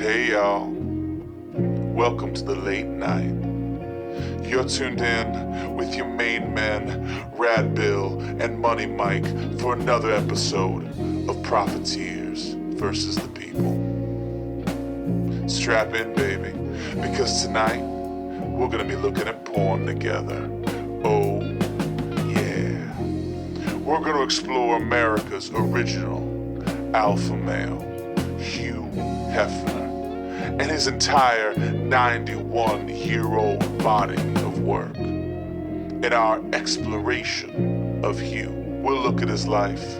Hey y'all, welcome to the late night. You're tuned in with your main men, Radbill and Money Mike, for another episode of Profiteers versus the People. Strap in, baby, because tonight we're gonna be looking at porn together. Oh, yeah. We're gonna explore America's original alpha male, Hugh Hefner, and his entire 91-year-old body of work. In our exploration of Hugh, we'll look at his life,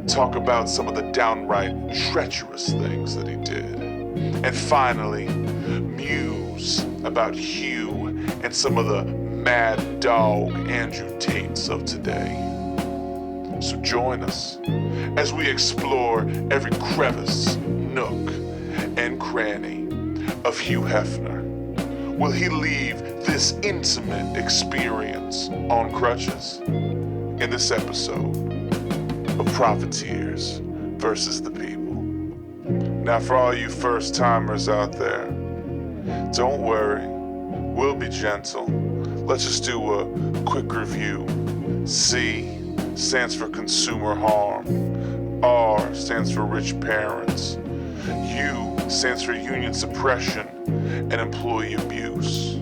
talk about some of the downright treacherous things that he did, and finally, muse about Hugh and some of the mad dog Andrew Tates of today. So join us as we explore every crevice, nook, and cranny of Hugh Hefner. Will he leave this intimate experience on crutches? In this episode of Profiteers versus the People. Now for all you first timers out there, don't worry, we'll be gentle. Let's just do a quick review. C stands for consumer harm. R stands for rich parents. U stands for union suppression and employee abuse.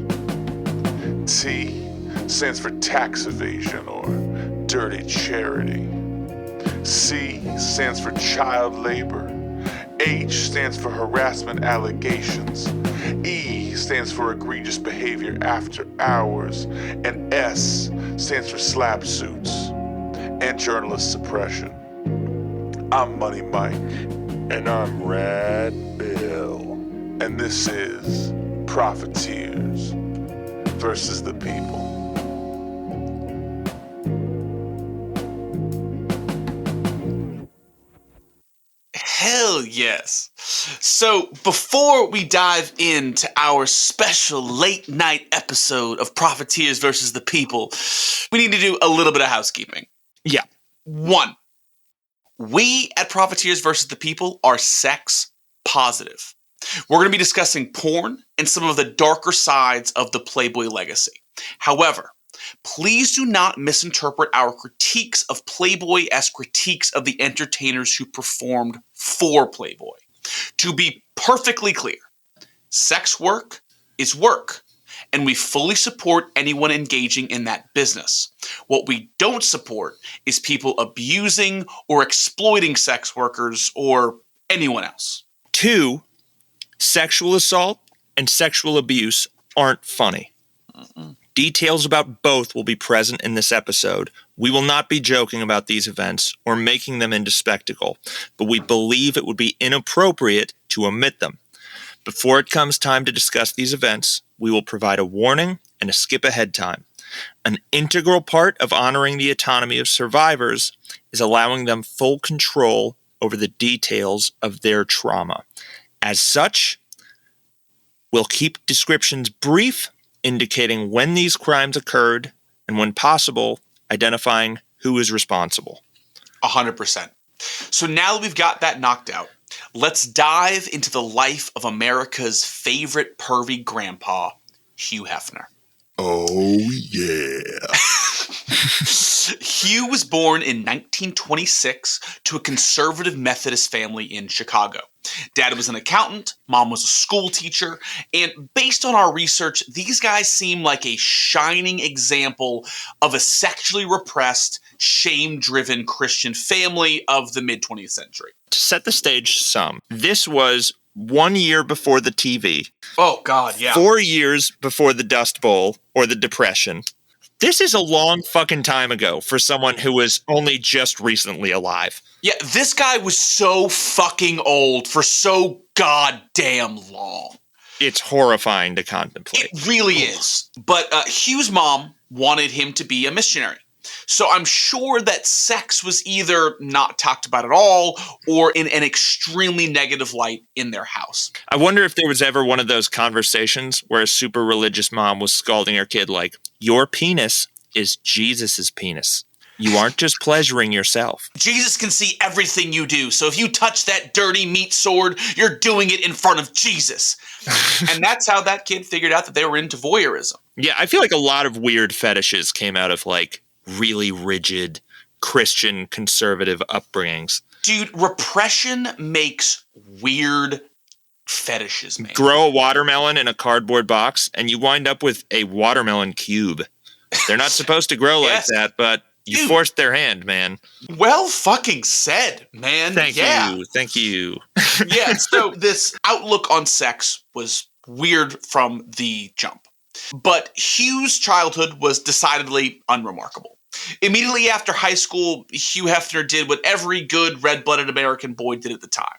T stands for tax evasion or dirty charity. C stands for child labor. H stands for harassment allegations. E stands for egregious behavior after hours. And S stands for slap suits and journalist suppression. I'm Money Mike. And I'm Radbill. And this is Profiteers versus the People. Hell yes. So before we dive into our special late night episode of Profiteers versus the People, we need to do a little bit of housekeeping. Yeah. 1. We at Profiteers versus the People are sex positive. We're going to be discussing porn and some of the darker sides of the Playboy legacy. However, please do not misinterpret our critiques of Playboy as critiques of the entertainers who performed for Playboy. To be perfectly clear, sex work is work, and we fully support anyone engaging in that business. What we don't support is people abusing or exploiting sex workers or anyone else. 2, sexual assault and sexual abuse aren't funny. Details about both will be present in this episode. We will not be joking about these events or making them into spectacle, but we believe it would be inappropriate to omit them. Before it comes time to discuss these events, we will provide a warning and a skip ahead time. An integral part of honoring the autonomy of survivors is allowing them full control over the details of their trauma. As such, we'll keep descriptions brief, indicating when these crimes occurred and, when possible, identifying who is responsible. 100%. So now that we've got that knocked out, let's dive into the life of America's favorite pervy grandpa, Hugh Hefner. Oh, yeah. Hugh was born in 1926 to a conservative Methodist family in Chicago. Dad was an accountant, mom was a school teacher, and based on our research, these guys seem like a shining example of a sexually repressed, shame-driven Christian family of the mid-20th century. To set the stage some, this was 1 year before the TV. Oh, God, yeah. 4 years before the Dust Bowl or the Depression. This is a long fucking time ago for someone who was only just recently alive. Yeah, this guy was so fucking old for so goddamn long. It's horrifying to contemplate. It really is. But Hugh's mom wanted him to be a missionary. So I'm sure that sex was either not talked about at all or in an extremely negative light in their house. I wonder if there was ever one of those conversations where a super religious mom was scalding her kid like, your penis is Jesus's penis. You aren't just pleasuring yourself. Jesus can see everything you do. So if you touch that dirty meat sword, you're doing it in front of Jesus. And that's how that kid figured out that they were into voyeurism. Yeah, I feel like a lot of weird fetishes came out of like really rigid Christian conservative upbringings. Dude, repression makes weird fetishes, man. Grow a watermelon in a cardboard box and you wind up with a watermelon cube. They're not supposed to grow Yes. like that, but you Dude. forced their hand, man. Well fucking said, man. Thank you. Yeah, so this outlook on sex was weird from the jump. But Hugh's childhood was decidedly unremarkable. Immediately after high school, Hugh Hefner did what every good red-blooded American boy did at the time.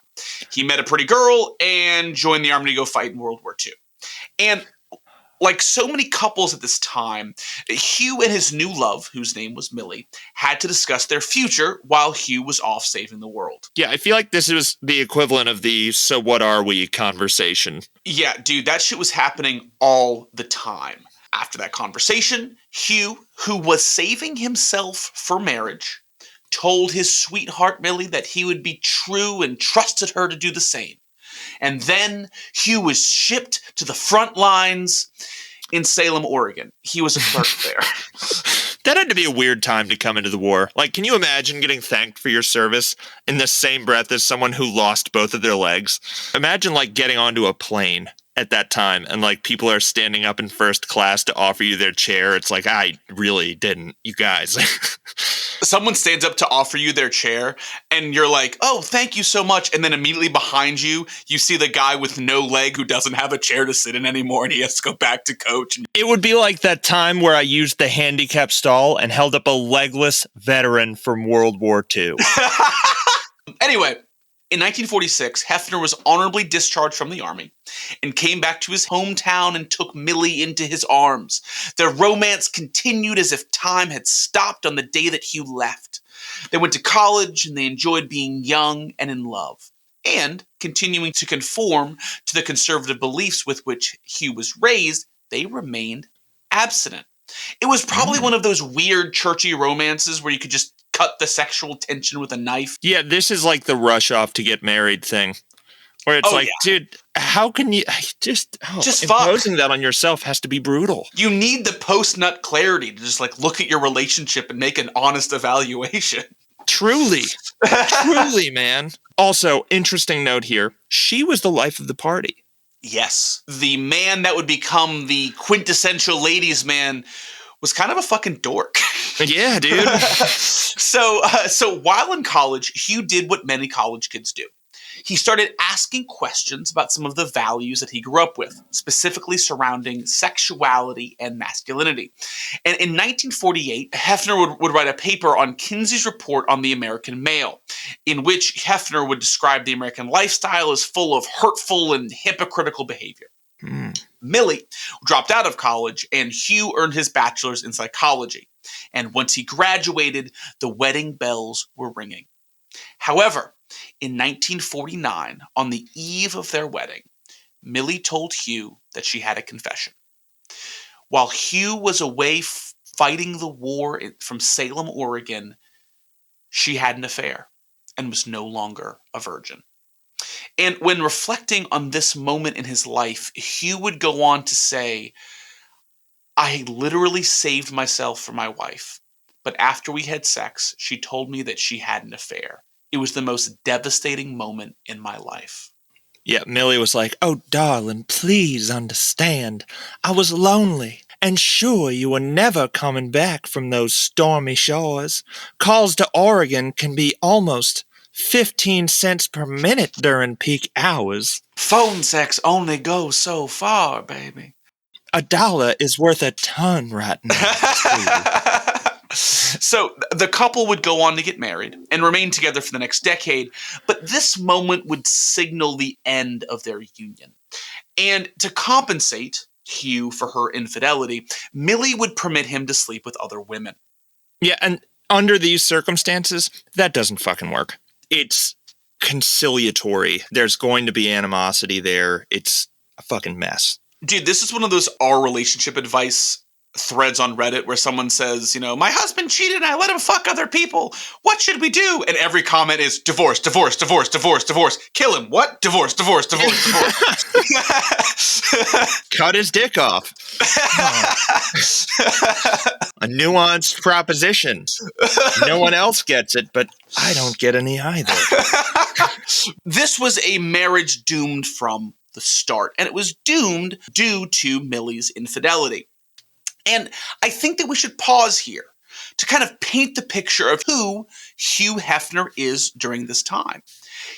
He met a pretty girl and joined the army to go fight in World War II. And like so many couples at this time, Hugh and his new love, whose name was Millie, had to discuss their future while Hugh was off saving the world. Yeah, I feel like this was the equivalent of the "so what are we" conversation. Yeah, dude, that shit was happening all the time. After that conversation, Hugh, who was saving himself for marriage, told his sweetheart Millie that he would be true and trusted her to do the same. And then Hugh was shipped to the front lines in Salem, Oregon. He was a clerk there. That had to be a weird time to come into the war. Like, can you imagine getting thanked for your service in the same breath as someone who lost both of their legs? Imagine, like, getting onto a plane at that time and, like, people are standing up in first class to offer you their chair. It's like, I really didn't, you guys. Someone stands up to offer you their chair, and you're like, oh, thank you so much. And then immediately behind you, you see the guy with no leg who doesn't have a chair to sit in anymore, and he has to go back to coach. It would be like that time where I used the handicap stall and held up a legless veteran from World War II. Anyway, in 1946, Hefner was honorably discharged from the army and came back to his hometown and took Millie into his arms. Their romance continued as if time had stopped on the day that Hugh left. They went to college and they enjoyed being young and in love, and continuing to conform to the conservative beliefs with which Hugh was raised, they remained abstinent. It was probably one of those weird churchy romances where you could just cut the sexual tension with a knife. Yeah, this is like the rush off to get married thing. Where it's dude, how can you just imposing that on yourself has to be brutal. You need the post-nut clarity to just like look at your relationship and make an honest evaluation. Truly, man. Also, interesting note here, she was the life of the party. Yes. The man that would become the quintessential ladies' man was kind of a fucking dork. Yeah, dude. So while in college, Hugh did what many college kids do. He started asking questions about some of the values that he grew up with, specifically surrounding sexuality and masculinity. And in 1948, Hefner would write a paper on Kinsey's report on the American male, in which Hefner would describe the American lifestyle as full of hurtful and hypocritical behavior. Millie dropped out of college, and Hugh earned his bachelor's in psychology. And once he graduated, the wedding bells were ringing. However, in 1949, on the eve of their wedding, Millie told Hugh that she had a confession. While Hugh was away fighting the war from Salem, Oregon, she had an affair and was no longer a virgin. And when reflecting on this moment in his life, Hugh would go on to say, I literally saved myself for my wife, but after we had sex, she told me that she had an affair. It was the most devastating moment in my life. Yeah, Millie was like, oh, darling, please understand. I was lonely, and sure you were never coming back from those stormy shores. Calls to Oregon can be almost 15 cents per minute during peak hours. Phone sex only goes so far, baby. $1 is worth a ton right now. So the couple would go on to get married and remain together for the next decade, but this moment would signal the end of their union. And to compensate Hugh for her infidelity, Millie would permit him to sleep with other women. Yeah, and under these circumstances, that doesn't fucking work. It's conciliatory. There's going to be animosity there. It's a fucking mess. Dude, this is one of those our relationship advice threads on Reddit where someone says, my husband cheated and I let him fuck other people. What should we do? And every comment is divorce, divorce, divorce, divorce, divorce. Kill him. What? Divorce, divorce, divorce, divorce. Cut his dick off. A nuanced proposition. No one else gets it, but I don't get any either. This was a marriage doomed from the start, and it was doomed due to Millie's infidelity. And I think that we should pause here to kind of paint the picture of who Hugh Hefner is during this time.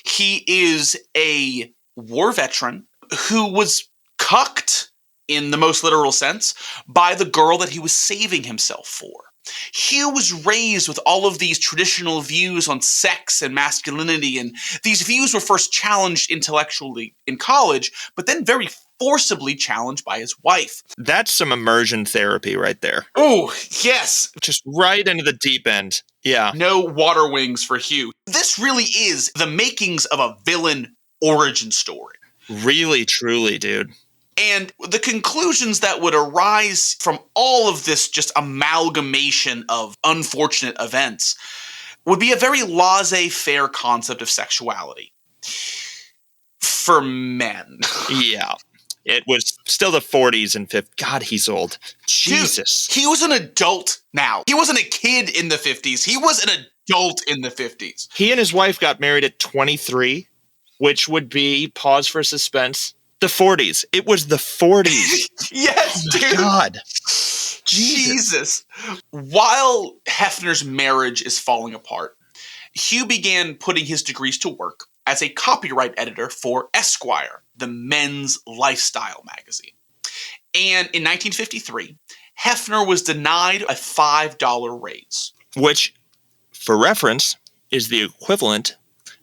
He is a war veteran who was cucked, in the most literal sense, by the girl that he was saving himself for. Hugh was raised with all of these traditional views on sex and masculinity, and these views were first challenged intellectually in college, but then very forcibly challenged by his wife. That's some immersion therapy right there. Oh, yes. Just right into the deep end. Yeah. No water wings for Hugh. This really is the makings of a villain origin story. Really, truly, dude. And the conclusions that would arise from all of this just amalgamation of unfortunate events would be a very laissez-faire concept of sexuality for men. Yeah. It was still the 40s and 50s. God, he's old. Jesus. Dude, he was an adult now. He wasn't a kid in the 50s. He was an adult in the 50s. He and his wife got married at 23, which would be, pause for suspense, the 40s. It was the 40s. Yes, dude. God. Jesus. While Hefner's marriage is falling apart, Hugh began putting his degrees to work as a copyright editor for Esquire, the men's lifestyle magazine. And in 1953, Hefner was denied a $5 raise. Which, for reference, is the equivalent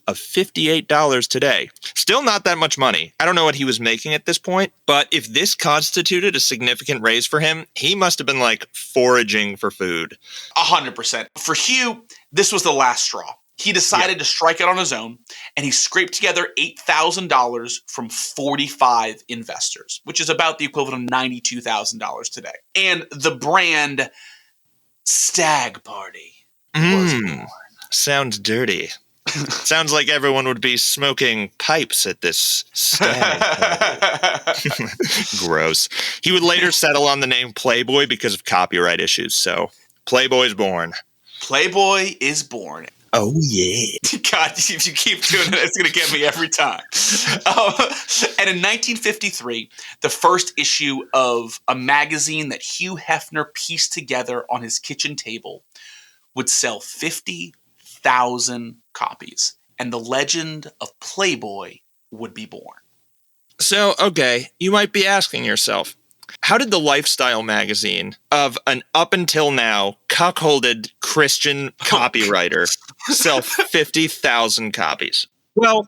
of $58 today. Still not that much money. I don't know what he was making at this point, but if this constituted a significant raise for him, he must have been like foraging for food. 100%. For Hugh, this was the last straw. He decided to strike out on his own, and he scraped together $8,000 from 45 investors, which is about the equivalent of $92,000 today. And the brand Stag Party was born. Sounds dirty. Sounds like everyone would be smoking pipes at this stag party. Gross. He would later settle on the name Playboy because of copyright issues, so Playboy's born. Playboy is born. Oh, yeah. God, if you keep doing it, it's going to get me every time. And in 1953, the first issue of a magazine that Hugh Hefner pieced together on his kitchen table would sell 50,000 copies, and the legend of Playboy would be born. So, okay, you might be asking yourself, how did the lifestyle magazine of an up until now cuckolded Christian copywriter sell 50,000 copies? Well,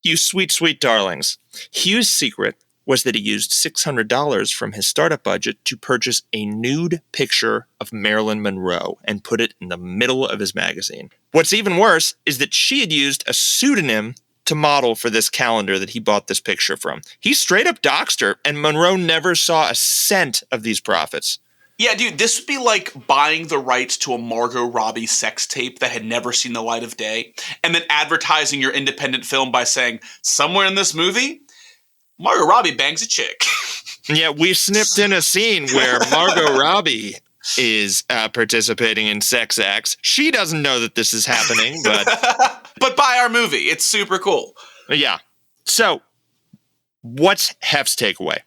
you sweet, sweet darlings, Hugh's secret was that he used $600 from his startup budget to purchase a nude picture of Marilyn Monroe and put it in the middle of his magazine. What's even worse is that she had used a pseudonym to model for this calendar that he bought this picture from. He straight up doxed her, and Monroe never saw a cent of these profits. Yeah, dude, this would be like buying the rights to a Margot Robbie sex tape that had never seen the light of day, and then advertising your independent film by saying, somewhere in this movie, Margot Robbie bangs a chick. Yeah, we snipped in a scene where Margot Robbie is participating in sex acts. She doesn't know that this is happening, but... But buy our movie. It's super cool. Yeah. So, what's Hef's takeaway?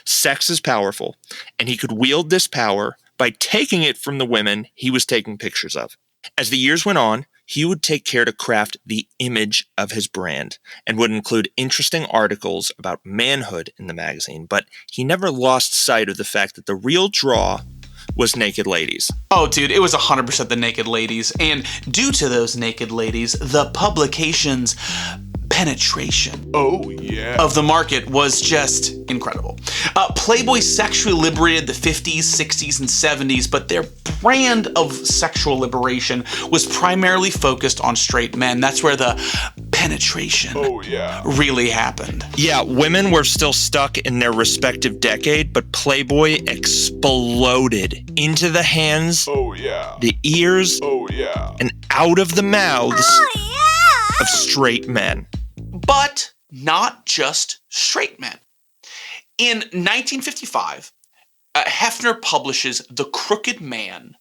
Sex is powerful, and he could wield this power by taking it from the women he was taking pictures of. As the years went on, he would take care to craft the image of his brand and would include interesting articles about manhood in the magazine, but he never lost sight of the fact that the real draw was naked ladies. Oh, dude, it was 100% the naked ladies. And due to those naked ladies, the publication's penetration of the market was just incredible. Playboy sexually liberated the 50s, 60s, and 70s, but their brand of sexual liberation was primarily focused on straight men. That's where the penetration Oh, yeah. really happened. Yeah, women were still stuck in their respective decade, but Playboy exploded into the hands, Oh, yeah. the ears, Oh, yeah. and out of the mouths of straight men. But not just straight men. In 1955, Hefner publishes The Crooked Man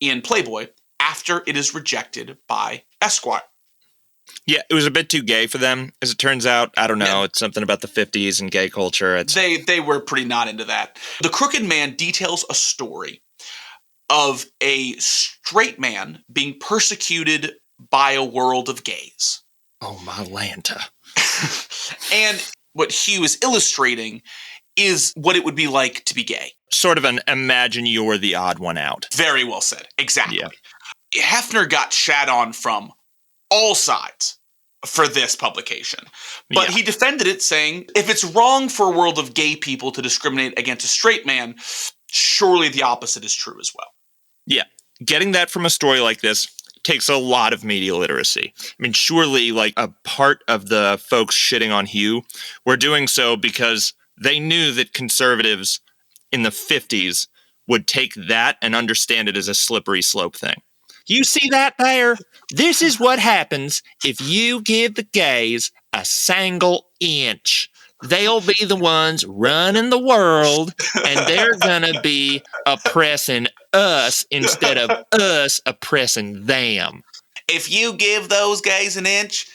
in Playboy after it is rejected by Esquire. Yeah, it was a bit too gay for them, as it turns out. I don't know. Yeah. It's something about the 50s and gay culture. They were pretty not into that. The Crooked Man details a story of a straight man being persecuted by a world of gays. Oh, my Lanta. And what Hugh is illustrating is what it would be like to be gay. Sort of an imagine you're the odd one out. Very well said. Exactly. Yeah. Hefner got shat on from all sides for this publication. But Yeah. he defended it, saying, if it's wrong for a world of gay people to discriminate against a straight man, surely the opposite is true as well. Yeah. Getting that from a story like this takes a lot of media literacy. I mean, surely, like, a part of the folks shitting on Hugh were doing so because they knew that conservatives in the 50s would take that and understand it as a slippery slope thing. You see that there? This is what happens if you give the gays a single inch. They'll be the ones running the world, and they're gonna be oppressing us instead of us oppressing them. If you give those gays an inch,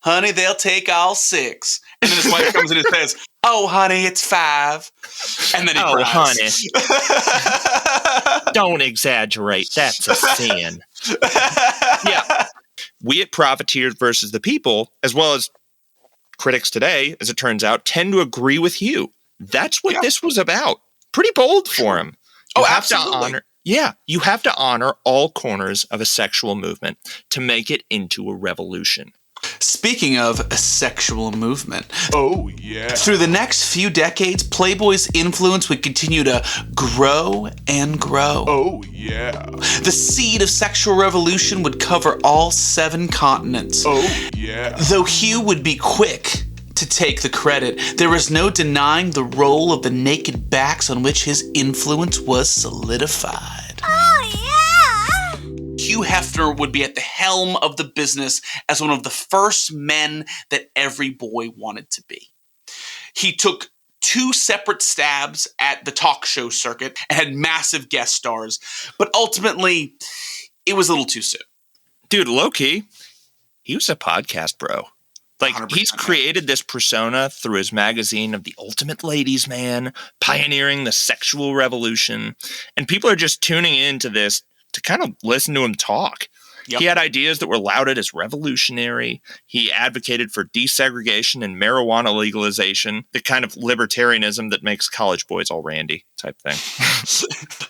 honey, they'll take all 6. And then his wife comes in and says, oh, honey, it's 5. And then he Oh, cries. honey. Don't exaggerate. That's a sin. Yeah. We at Profiteers versus the People, as well as critics today, as it turns out, tend to agree with Hugh. That's what this was about. Pretty bold for him. You have absolutely. to honor, you have to honor all corners of a sexual movement to make it into a revolution. Speaking of a sexual movement, Oh, yeah. through the next few decades, Playboy's influence would continue to grow and grow. Oh, yeah. The seed of sexual revolution would cover all 7 continents. Oh, yeah. Though Hugh would be quick to take the credit, there was no denying the role of the naked backs on which his influence was solidified. Hugh Hefner would be at the helm of the business as one of the first men that every boy wanted to be. He took 2 separate stabs at the talk show circuit and had massive guest stars, but ultimately, it was a little too soon. Dude, low-key, he was a podcast bro. Like, 100%, he's created this persona through his magazine of the ultimate ladies' man, pioneering the sexual revolution, and people are just tuning into this to kind of listen to him talk. Yep. He had ideas that were lauded as revolutionary. He advocated for desegregation and marijuana legalization, the kind of libertarianism that makes college boys all randy type thing.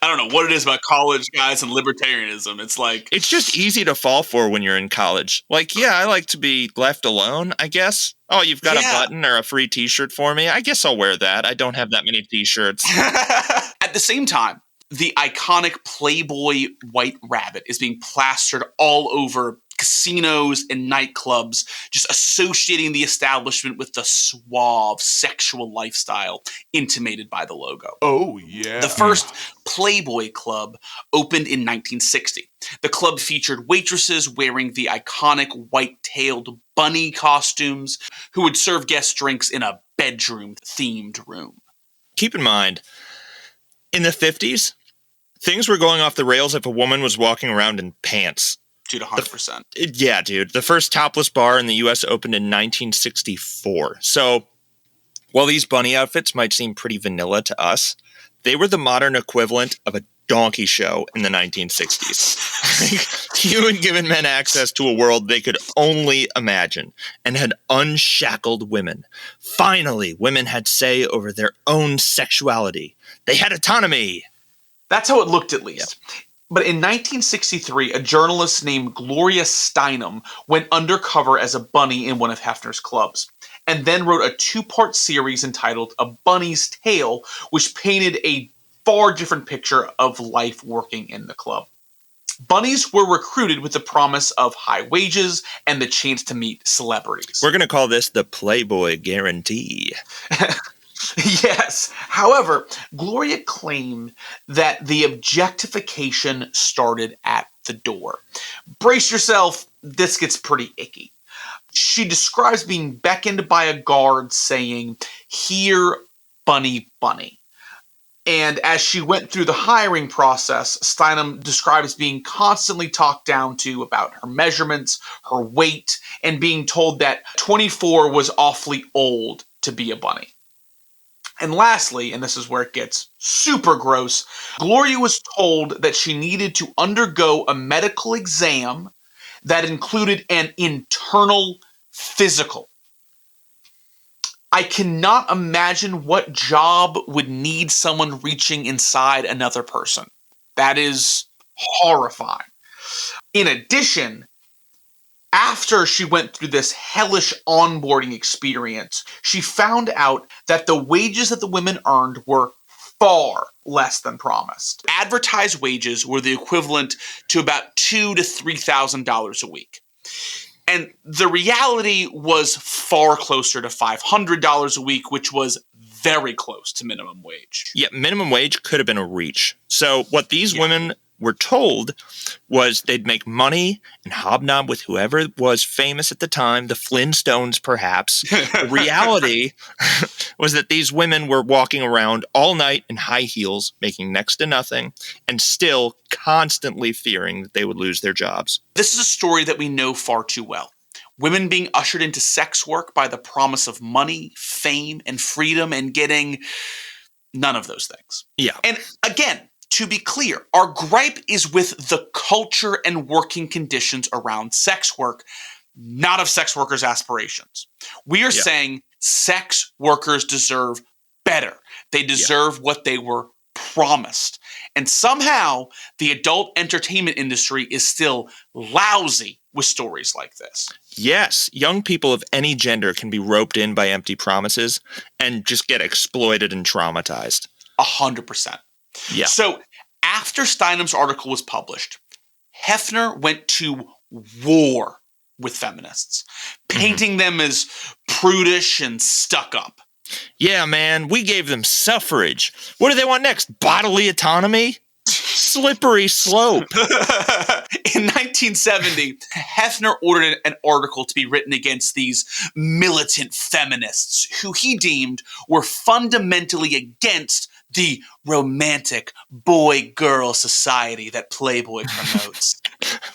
I don't know what it is about college guys and libertarianism. It's like, It's just easy to fall for when you're in college. Like, yeah, I like to be left alone, I guess. Oh, you've got a button or a free t-shirt for me? I guess I'll wear that. I don't have that many t-shirts. at the same time, the iconic Playboy white rabbit is being plastered all over casinos and nightclubs, just associating the establishment with the suave sexual lifestyle intimated by the logo. Oh, yeah. The first Playboy club opened in 1960. The club featured waitresses wearing the iconic white-tailed bunny costumes who would serve guest drinks in a bedroom-themed room. Keep in mind, in the 50s, things were going off the rails if a woman was walking around in pants. Dude, 100%. Yeah, dude. The first topless bar in the U.S. opened in 1964. So, while these bunny outfits might seem pretty vanilla to us, they were the modern equivalent of a donkey show in the 1960s. Hugh had given men access to a world they could only imagine and had unshackled women. Finally, women had say over their own sexuality. They had autonomy. That's how it looked, at least. But in 1963, a journalist named Gloria Steinem went undercover as a bunny in one of Hefner's clubs, and then wrote a 2-part series entitled A Bunny's Tale, which painted a far different picture of life working in the club. Bunnies were recruited with the promise of high wages and the chance to meet celebrities. We're going to call this the Playboy Guarantee. Yes. However, Gloria claimed that the objectification started at the door. Brace yourself, this gets pretty icky. She describes being beckoned by a guard saying, "Here, bunny, bunny." And as she went through the hiring process, Steinem describes being constantly talked down to about her measurements, her weight, and being told that 24 was awfully old to be a bunny. And lastly, and this is where it gets super gross, Gloria was told that she needed to undergo a medical exam that included an internal physical. I cannot imagine what job would need someone reaching inside another person. That is horrifying. In addition, after she went through this hellish onboarding experience, she found out that the wages that the women earned were far less than promised. Advertised wages were the equivalent to about $2,000 to $3,000 a week. And the reality was far closer to $500 a week, which was very close to minimum wage. Yeah, minimum wage could have been a reach. So what these women were told was they'd make money and hobnob with whoever was famous at the time, the Flintstones perhaps. The reality was that these women were walking around all night in high heels, making next to nothing, and still constantly fearing that they would lose their jobs. This is a story that we know far too well. Women being ushered into sex work by the promise of money, fame, and freedom, and getting none of those things. Yeah. And again, to be clear, our gripe is with the culture and working conditions around sex work, not of sex workers' aspirations. We are saying sex workers deserve better. They deserve what they were promised. And somehow the adult entertainment industry is still lousy with stories like this. Yes, young people of any gender can be roped in by empty promises and just get exploited and traumatized. 100%. Yeah. So after Steinem's article was published, Hefner went to war with feminists, painting them as prudish and stuck up. Yeah, man, we gave them suffrage. What do they want next? Bodily autonomy? Slippery slope. In 1970, Hefner ordered an article to be written against these militant feminists who he deemed were fundamentally against the romantic boy-girl society that Playboy promotes.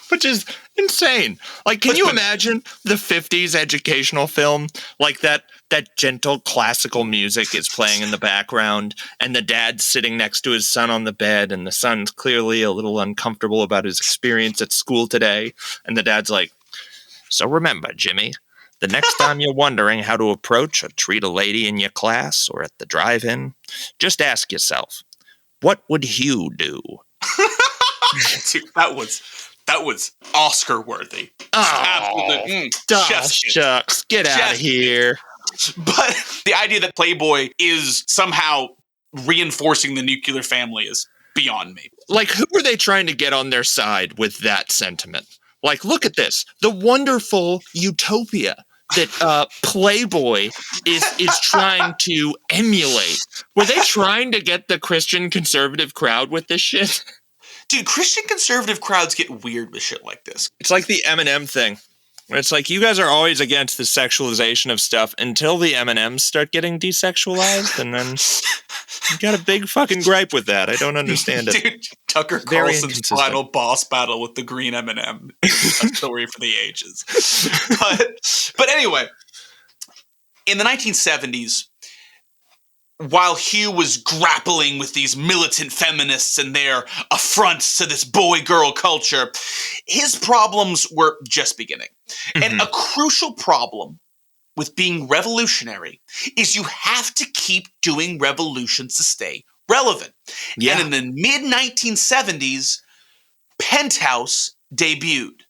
Which is insane. Like, can you imagine the 50s educational film? Like that gentle classical music is playing in the background, and the dad's sitting next to his son on the bed, and the son's clearly a little uncomfortable about his experience at school today. And the dad's like, "So remember, Jimmy, the next time you're wondering how to approach or treat a lady in your class or at the drive-in, just ask yourself, what would Hugh do?" Dude, that was Oscar worthy. Oh, shucks, get out of here. But the idea that Playboy is somehow reinforcing the nuclear family is beyond me. Like, who are they trying to get on their side with that sentiment? Like, look at this. The wonderful utopia that Playboy is trying to emulate. Were they trying to get the Christian conservative crowd with this shit? Dude, Christian conservative crowds get weird with shit like this. It's like the Eminem thing. Where it's like, you guys are always against the sexualization of stuff until the M&Ms start getting desexualized, and then you got a big fucking gripe with that. I don't understand it. Dude, Tucker Carlson's final boss battle with the green M&M is a story for the ages. But anyway, in the 1970s, while Hugh was grappling with these militant feminists and their affronts to this boy-girl culture, his problems were just beginning. And a crucial problem with being revolutionary is you have to keep doing revolutions to stay relevant. Yeah. And in the mid-1970s, Penthouse debuted.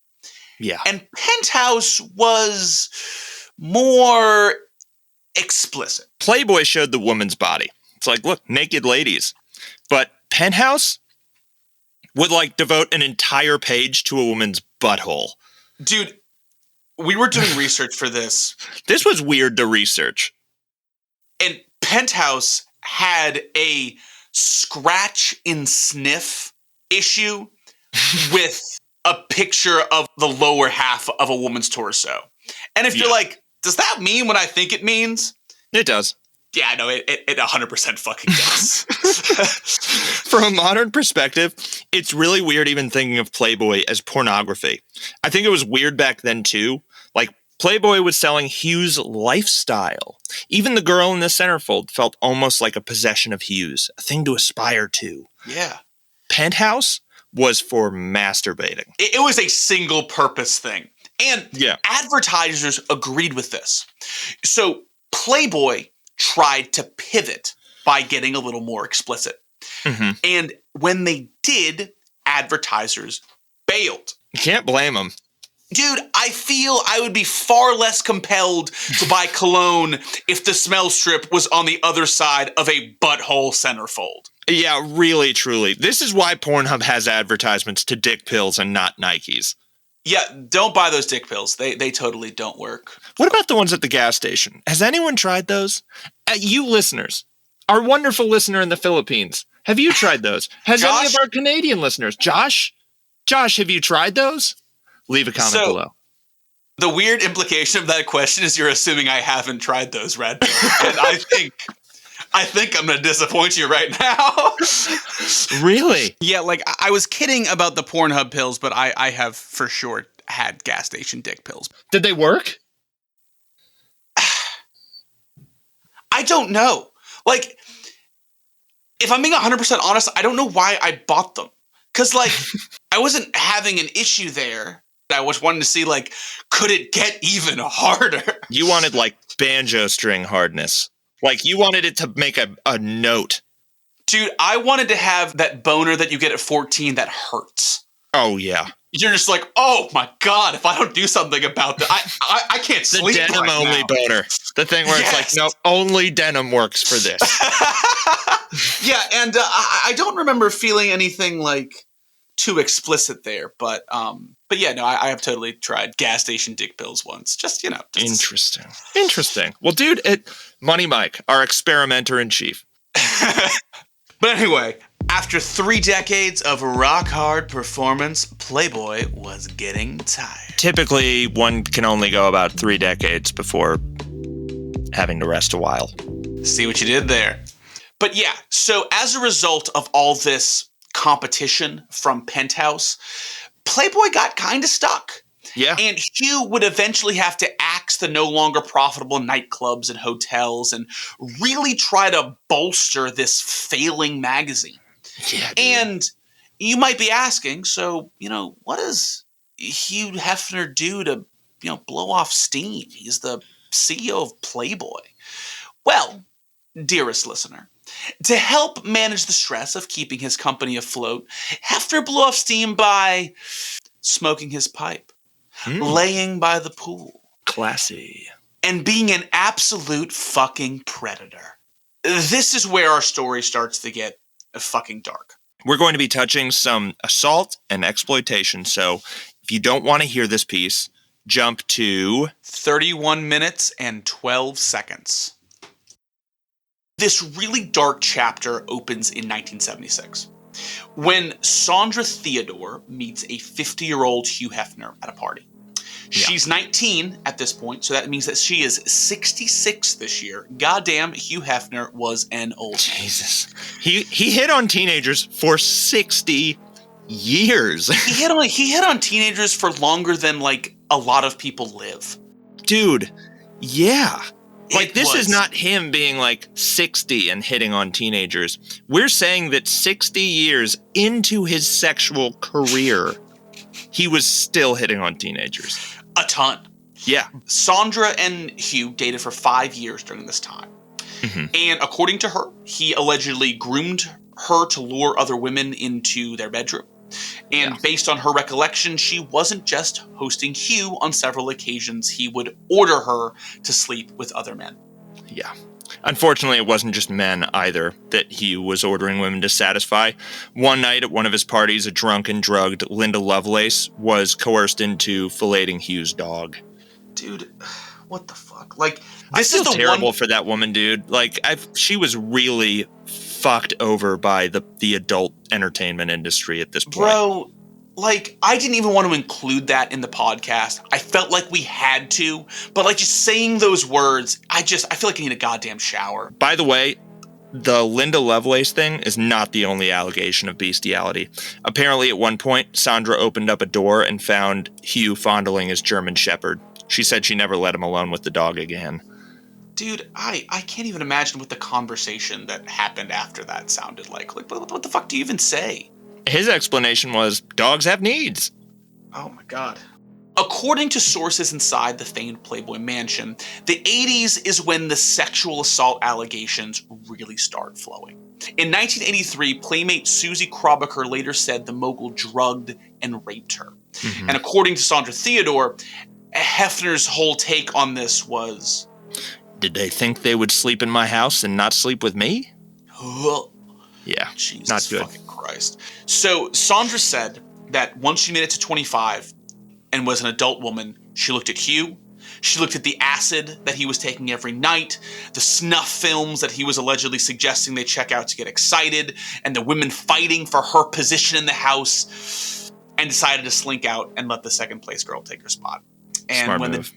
Yeah. And Penthouse was more explicit. Playboy showed the woman's body. It's like, look, naked ladies. But Penthouse, would like devote an entire page to a woman's butthole. Dude, we were doing research for this. This was weird to research. And Penthouse had a scratch and sniff issue with a picture of the lower half of a woman's torso. And if you're like, does that mean what I think it means? It does. Yeah, no, it 100% fucking does. From a modern perspective, it's really weird even thinking of Playboy as pornography. I think it was weird back then too. Like, Playboy was selling Hugh's lifestyle. Even the girl in the centerfold felt almost like a possession of Hugh's, a thing to aspire to. Yeah. Penthouse was for masturbating. It was a single purpose thing. And advertisers agreed with this. So Playboy tried to pivot by getting a little more explicit. Mm-hmm. And when they did, advertisers bailed. You can't blame them. Dude, I feel I would be far less compelled to buy cologne if the smell strip was on the other side of a butthole centerfold. Yeah, really, truly. This is why Pornhub has advertisements to dick pills and not Nikes. Yeah, don't buy those dick pills. They totally don't work. What about the ones at the gas station? Has anyone tried those? You listeners, our wonderful listener in the Philippines, have you tried those? Has any of our Canadian listeners? Josh, have you tried those? Leave a comment below. The weird implication of that question is you're assuming I haven't tried those, Radbill. And I think I'm going to disappoint you right now. Really? Yeah, like I was kidding about the Pornhub pills, but I have for sure had gas station dick pills. Did they work? I don't know. Like, if I'm being 100% honest, I don't know why I bought them. Because, like, I wasn't having an issue there. I was wanting to see, like, could it get even harder? You wanted, like, banjo string hardness. Like, you wanted it to make a note. Dude, I wanted to have that boner that you get at 14 that hurts. Oh, yeah. You're just like, oh, my God, if I don't do something about that, I can't sleep The denim-only boner. The thing where it's like, no, only denim works for this. Yeah, and I don't remember feeling anything, like, too explicit there, but yeah, no, I have totally tried gas station dick pills once. Just, you know. Interesting. Well, dude, Money Mike, our experimenter in chief. But anyway, after 3 decades of rock-hard performance, Playboy was getting tired. Typically, one can only go about 3 decades before having to rest a while. See what you did there. But yeah, so as a result of all this competition from Penthouse, Playboy got kind of stuck. Yeah. And Hugh would eventually have to axe the no longer profitable nightclubs and hotels and really try to bolster this failing magazine. Yeah, dude. And you might be asking, so, you know, what does Hugh Hefner do to, you know, blow off steam? He's the CEO of Playboy. Well, dearest listener, to help manage the stress of keeping his company afloat, Hefner blew off steam by smoking his pipe, laying by the pool. Classy. And being an absolute fucking predator. This is where our story starts to get fucking dark. We're going to be touching some assault and exploitation, so if you don't want to hear this piece, jump to 31 minutes and 12 seconds. This really dark chapter opens in 1976 when Sandra Theodore meets a 50-year-old Hugh Hefner at a party. She's 19 at this point, so that means that she is 66 this year. Goddamn, Hugh Hefner was an old man. Jesus. He hit on teenagers for 60 years. He hit on teenagers for longer than, like, a lot of people live. Dude, yeah. Like, this is not him being, like, 60 and hitting on teenagers. We're saying that 60 years into his sexual career, he was still hitting on teenagers. A ton. Yeah. Sandra and Hugh dated for 5 years during this time. Mm-hmm. And according to her, he allegedly groomed her to lure other women into their bedroom. And based on her recollection, she wasn't just hosting Hugh on several occasions. He would order her to sleep with other men. Yeah. Unfortunately, it wasn't just men either that Hugh was ordering women to satisfy. One night at one of his parties, a drunk and drugged Linda Lovelace was coerced into filleting Hugh's dog. Dude, what the fuck? Like, this is terrible for that woman, dude. Like, she was really fucked over by the adult entertainment industry at this point. Bro, like, I didn't even want to include that in the podcast. I felt like we had to, but like just saying those words, I feel like I need a goddamn shower. By the way, the Linda Lovelace thing is not the only allegation of bestiality. Apparently, at one point, Sandra opened up a door and found Hugh fondling his German Shepherd. She said she never let him alone with the dog again. Dude, I can't even imagine what the conversation that happened after that sounded like. Like, what the fuck do you even say? His explanation was, dogs have needs. Oh my god. According to sources inside the famed Playboy Mansion, the 80s is when the sexual assault allegations really start flowing. In 1983, Playmate Susie Krobacher later said the mogul drugged and raped her. Mm-hmm. And according to Sandra Theodore, Hefner's whole take on this was... Did they think they would sleep in my house and not sleep with me? Yeah, Jesus not good. Fucking Christ. So Sandra said that once she made it to 25 and was an adult woman, she looked at Hugh. She looked at the acid that he was taking every night, the snuff films that he was allegedly suggesting they check out to get excited, and the women fighting for her position in the house, and decided to slink out and let the second place girl take her spot. And Smart move.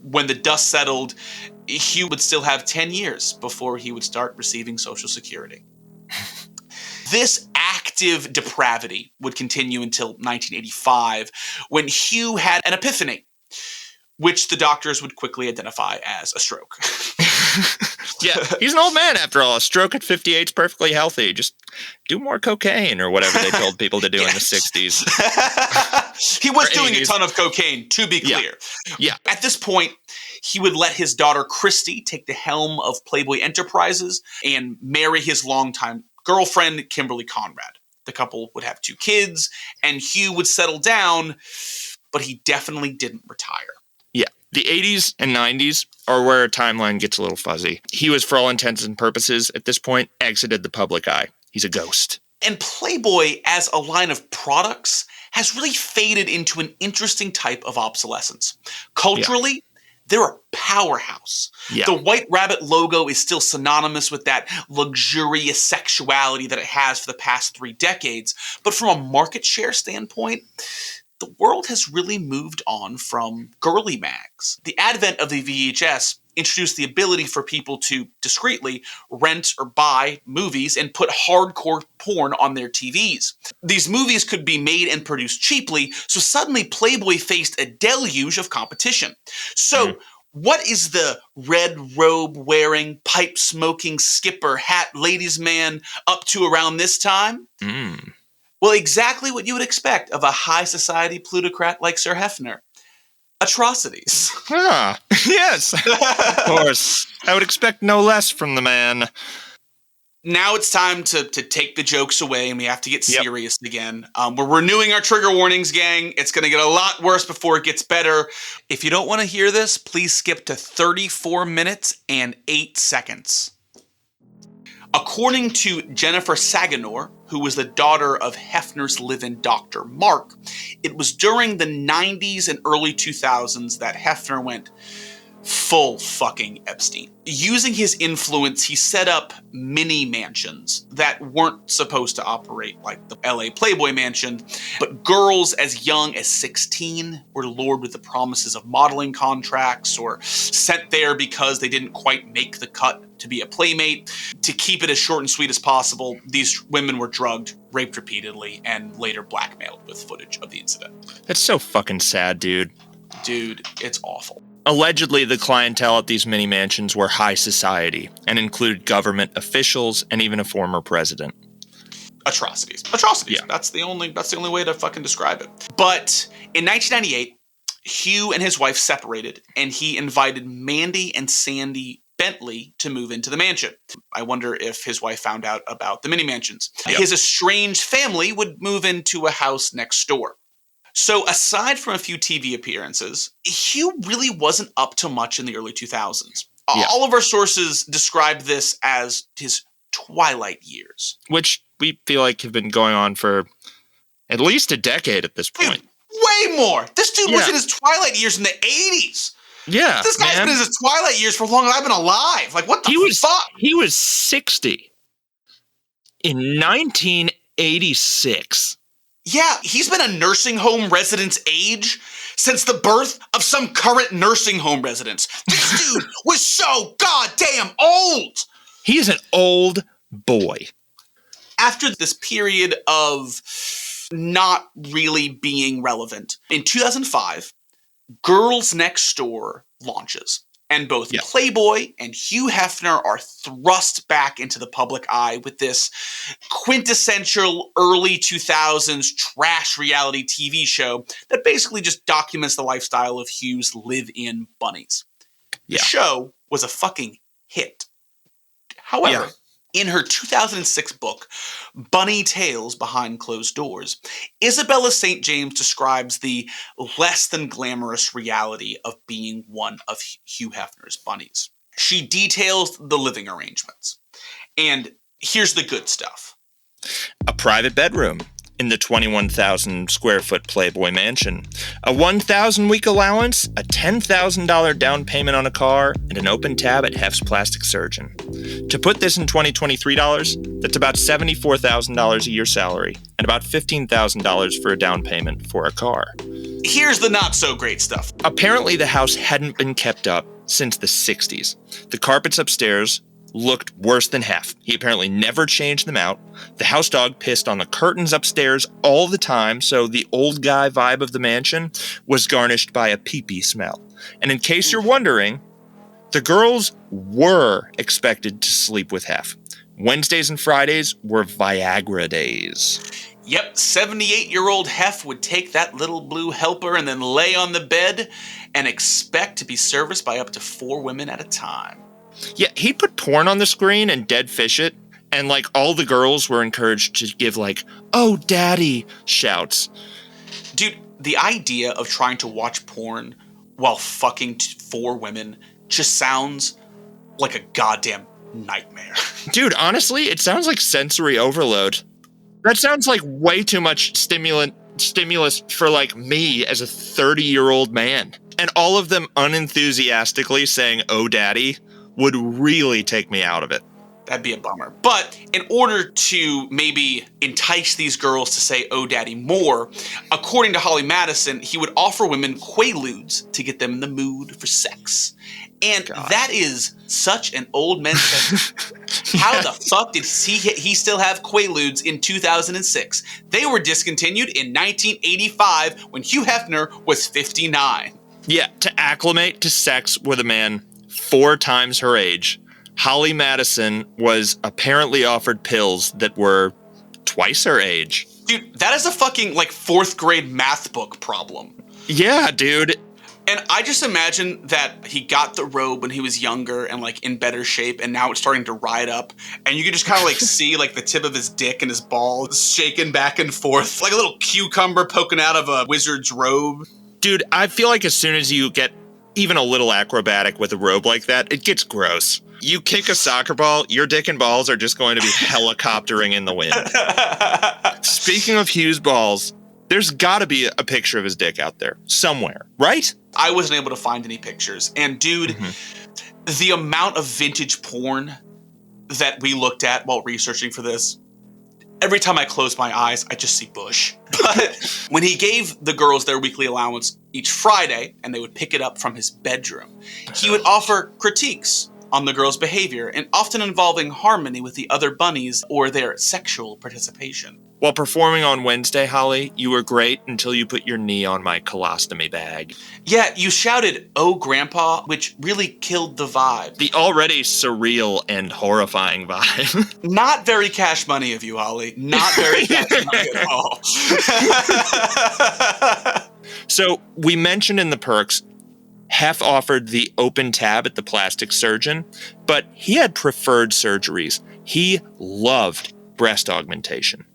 When the dust settled, Hugh would still have 10 years before he would start receiving Social Security. This active depravity would continue until 1985, when Hugh had an epiphany, which the doctors would quickly identify as a stroke. Yeah, he's an old man after all. A stroke at 58 is perfectly healthy. Just do more cocaine or whatever they told people to do in the 60s. He was doing 80s. A ton of cocaine, to be clear. Yeah. At this point, he would let his daughter Christy take the helm of Playboy Enterprises and marry his longtime girlfriend, Kimberly Conrad. The couple would have 2 kids, and Hugh would settle down, but he definitely didn't retire. Yeah. The 80s and 90s are where a timeline gets a little fuzzy. He was, for all intents and purposes, at this point, exited the public eye. He's a ghost. And Playboy, as a line of products, has really faded into an interesting type of obsolescence. Culturally, they're a powerhouse. Yeah. The White Rabbit logo is still synonymous with that luxurious sexuality that it has for the past 3 decades. But from a market share standpoint, the world has really moved on from girly mags. The advent of the VHS introduced the ability for people to discreetly rent or buy movies and put hardcore porn on their TVs. These movies could be made and produced cheaply, so suddenly Playboy faced a deluge of competition. So what is the red robe wearing, pipe smoking, skipper hat ladies man up to around this time? Well, exactly what you would expect of a high society plutocrat like Sir Hefner. Atrocities. Yes, of course. I would expect no less from the man. Now it's time to take the jokes away, and we have to get serious again. We're renewing our trigger warnings, gang. It's going to get a lot worse before it gets better. If you don't want to hear this, please skip to 34 minutes and 8 seconds. According to Jennifer Saganor, who was the daughter of Hefner's live-in doctor, Mark, it was during the 90s and early 2000s that Hefner went full fucking Epstein. Using his influence, he set up mini mansions that weren't supposed to operate like the LA Playboy Mansion, but girls as young as 16 were lured with the promises of modeling contracts or sent there because they didn't quite make the cut to be a playmate. To keep it as short and sweet as possible, these women were drugged, raped repeatedly, and later blackmailed with footage of the incident. That's so fucking sad, dude. Dude, it's awful. Allegedly, the clientele at these mini mansions were high society and included government officials and even a former president. Atrocities. Yeah. That's the only way to fucking describe it. But in 1998, Hugh and his wife separated, and he invited Mandy and Sandy Bentley to move into the mansion. I wonder if his wife found out about the mini mansions. Yep. His estranged family would move into a house next door. So aside from a few TV appearances, Hugh really wasn't up to much in the early 2000s. Yeah. All of our sources describe this as his twilight years. Which we feel like have been going on for at least a decade at this point. Dude, way more. This dude was Yeah. in his twilight years in the 80s. Yeah, This guy's been in his twilight years for longer than I've been alive. Like, what the fuck? He was 60 in 1986. Yeah, he's been a nursing home resident's age since the birth of some current nursing home residents. This dude was so goddamn old. He is an old boy. After this period of not really being relevant, in 2005, Girls Next Door launches. And both Playboy and Hugh Hefner are thrust back into the public eye with this quintessential early 2000s trash reality TV show that basically just documents the lifestyle of Hugh's live-in bunnies. The show was a fucking hit. However, in her 2006 book, Bunny Tales Behind Closed Doors, Isabella St. James describes the less than glamorous reality of being one of Hugh Hefner's bunnies. She details the living arrangements. And here's the good stuff. A private bedroom in the 21,000 square foot Playboy mansion, a 1,000 week allowance, a $10,000 down payment on a car, and an open tab at Hef's Plastic Surgeon. To put this in 2023 dollars, that's about $74,000 a year salary and about $15,000 for a down payment for a car. Here's the not so great stuff. Apparently the house hadn't been kept up since the 60s. The carpets upstairs looked worse than Hef. He apparently never changed them out. The house dog pissed on the curtains upstairs all the time, so the old guy vibe of the mansion was garnished by a pee-pee smell. And in case you're wondering, the girls were expected to sleep with Hef. Wednesdays and Fridays were Viagra days. Yep, 78-year-old Hef would take that little blue helper and then lay on the bed and expect to be serviced by up to 4 women at a time. Yeah, he'd put porn on the screen and dead fish it, and like all the girls were encouraged to give like, "Oh, daddy," shouts. Dude, the idea of trying to watch porn while fucking 4 women just sounds like a goddamn nightmare. Dude, honestly, it sounds like sensory overload. That sounds like way too much stimulus for like me as a 30-year-old man. And all of them unenthusiastically saying, "Oh, daddy," would really take me out of it. That'd be a bummer. But in order to maybe entice these girls to say, "Oh, daddy," more, according to Holly Madison, he would offer women Quaaludes to get them in the mood for sex. And that is such an old man's thing. How the fuck did he still have Quaaludes in 2006? They were discontinued in 1985 when Hugh Hefner was 59. Yeah, to acclimate to sex with a man 4 times her age, Holly Madison was apparently offered pills that were twice her age. Dude, that is a fucking, like, 4th grade math book problem. Yeah, dude. And I just imagine that he got the robe when he was younger and, like, in better shape, and now it's starting to ride up. And you can just kind of, like, see, like, the tip of his dick and his balls shaking back and forth. Like a little cucumber poking out of a wizard's robe. Dude, I feel like as soon as you get even a little acrobatic with a robe like that, it gets gross. You kick a soccer ball, your dick and balls are just going to be helicoptering in the wind. Speaking of Hugh's balls, there's got to be a picture of his dick out there somewhere, right? I wasn't able to find any pictures. And dude, the amount of vintage porn that we looked at while researching for this, every time I close my eyes, I just see bush. But when he gave the girls their weekly allowance each Friday, and they would pick it up from his bedroom, he would offer critiques on the girls' behavior, and often involving harmony with the other bunnies or their sexual participation. While performing on Wednesday, Holly, you were great until you put your knee on my colostomy bag. Yeah, you shouted, "Oh, Grandpa," which really killed the vibe. The already surreal and horrifying vibe. Not very Cash Money of you, Holly. Not very Cash Money at all. So, we mentioned in the perks, Hef offered the open tab at the plastic surgeon, but he had preferred surgeries. He loved breast augmentation.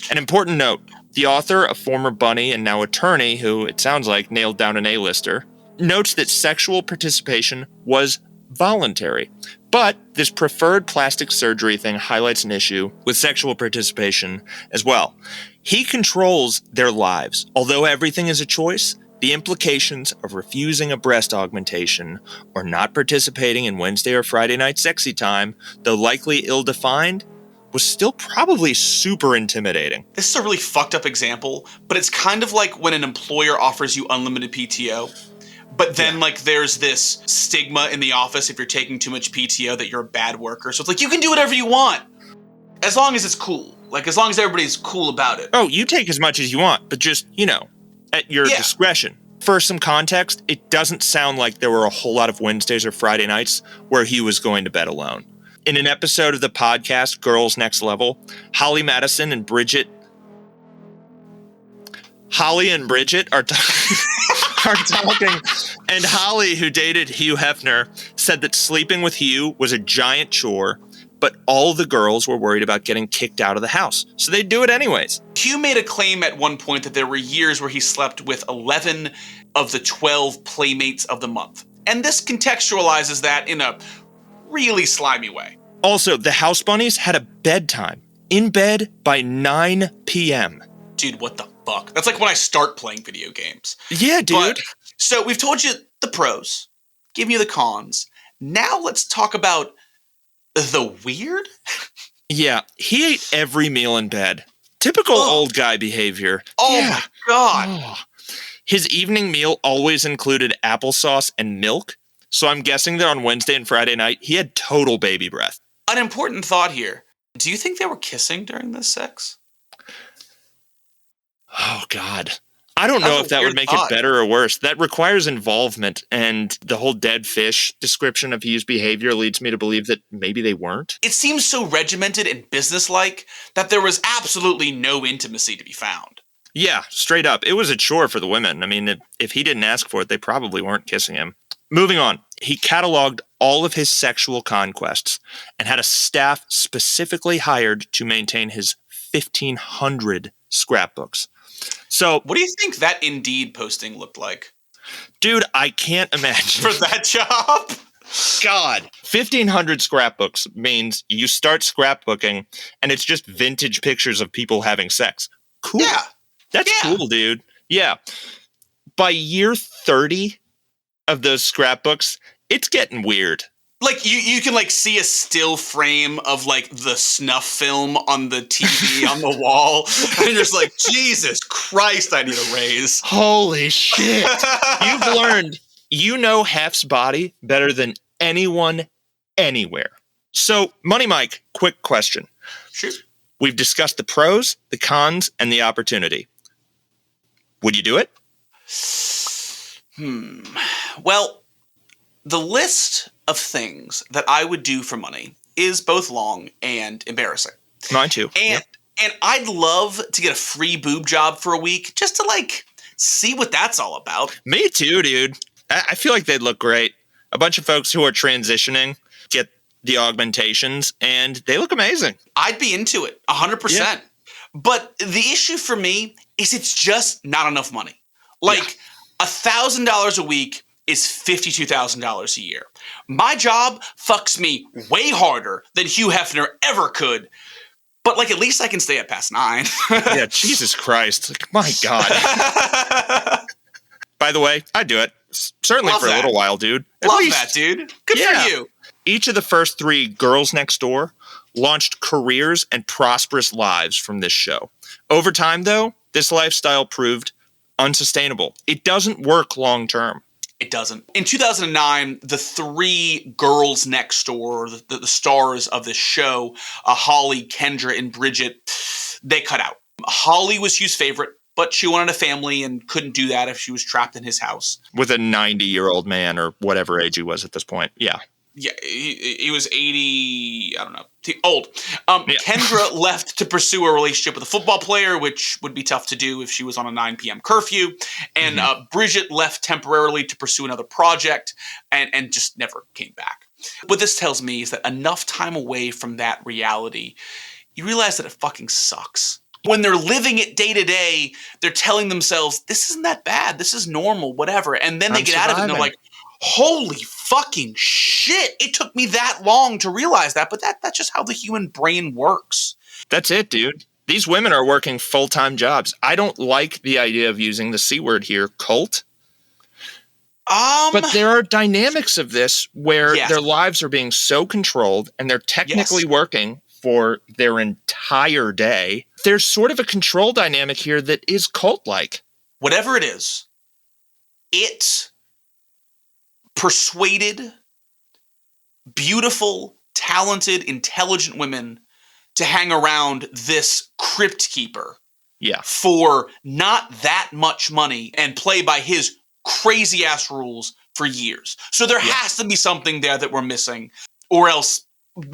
An important note, the author, a former bunny and now attorney who, it sounds like, nailed down an A-lister, notes that sexual participation was voluntary. But this preferred plastic surgery thing highlights an issue with sexual participation as well. He controls their lives. Although everything is a choice, the implications of refusing a breast augmentation or not participating in Wednesday or Friday night sexy time, though likely ill-defined, was still probably super intimidating. This is a really fucked up example, but it's kind of like when an employer offers you unlimited PTO, but then like there's this stigma in the office if you're taking too much PTO that you're a bad worker. So it's like, you can do whatever you want as long as it's cool. Like, as long as everybody's cool about it. Oh, you take as much as you want, but just, at your discretion. For some context, it doesn't sound like there were a whole lot of Wednesdays or Friday nights where he was going to bed alone. In an episode of the podcast Girls Next Level, Holly and Bridget are talking, and Holly, who dated Hugh Hefner, said that sleeping with Hugh was a giant chore, but all the girls were worried about getting kicked out of the house, so they'd do it anyways. Hugh made a claim at one point that there were years where he slept with 11 of the 12 playmates of the month. And this contextualizes that in a really slimy way. Also, the House Bunnies had a bedtime. In bed by 9 p.m. Dude, what the fuck? That's like when I start playing video games. Yeah, dude. So we've told you the pros, give you the cons. Now let's talk about the weird? Yeah, he ate every meal in bed. Typical old guy behavior. Oh my God. Oh. His evening meal always included applesauce and milk, so I'm guessing that on Wednesday and Friday night, he had total baby breath. An important thought here. Do you think they were kissing during this sex? Oh, God. I don't know if that would make it better or worse. That requires involvement, and the whole dead fish description of Hugh's behavior leads me to believe that maybe they weren't. It seems so regimented and businesslike that there was absolutely no intimacy to be found. Yeah, straight up. It was a chore for the women. I mean, if he didn't ask for it, they probably weren't kissing him. Moving on, he cataloged all of his sexual conquests and had a staff specifically hired to maintain his 1,500 scrapbooks. So, what do you think that Indeed posting looked like? Dude, I can't imagine. For that job? God. 1,500 scrapbooks means you start scrapbooking and it's just vintage pictures of people having sex. Cool. Yeah. That's cool, dude. Yeah. By year 30 of those scrapbooks, it's getting weird. Like, you can, like, see a still frame of, like, the snuff film on the TV on the wall. And you're just like, Jesus Christ, I need a raise. Holy shit. You've learned you know Hef's body better than anyone anywhere. So, Money Mike, quick question. Shoot. We've discussed the pros, the cons, and the opportunity. Would you do it? Well, the list of things that I would do for money is both long and embarrassing. Mine too. And I'd love to get a free boob job for a week just to, like, see what that's all about. Me too, dude. I feel like they'd look great. A bunch of folks who are transitioning get the augmentations, and they look amazing. I'd be into it, 100%. Yeah. But the issue for me is it's just not enough money. Like, $1,000 a week is $52,000 a year. My job fucks me way harder than Hugh Hefner ever could. But, like, at least I can stay up past 9. Yeah, Jesus Christ. Like, my God. By the way, I'd do it. Certainly Love for that. a little while, dude. Love that, dude. Good for you. Each of the first 3 Girls Next Door launched careers and prosperous lives from this show. Over time, though, this lifestyle proved unsustainable. It doesn't work long term. It doesn't. In 2009, the 3 Girls Next Door, the stars of this show, Holly, Kendra, and Bridget, they cut out. Holly was Hugh's favorite, but she wanted a family and couldn't do that if she was trapped in his house. With a 90-year-old man or whatever age he was at this point. Yeah. Yeah, he was 80, I don't know, old. Kendra left to pursue a relationship with a football player, which would be tough to do if she was on a 9 p.m. curfew. And Bridget left temporarily to pursue another project and just never came back. What this tells me is that enough time away from that reality, you realize that it fucking sucks. When they're living it day to day, they're telling themselves, this isn't that bad. This is normal, whatever. And then they get out of it and they're like, Holy fucking shit. It took me that long to realize that, but that's just how the human brain works. That's it, dude. These women are working full-time jobs. I don't like the idea of using the C word here, cult. But there are dynamics of this where their lives are being so controlled and they're technically working for their entire day. There's sort of a control dynamic here that is cult-like. Whatever it is, it persuaded beautiful, talented, intelligent women to hang around this crypt keeper for not that much money and play by his crazy ass rules for years. So there has to be something there that we're missing, or else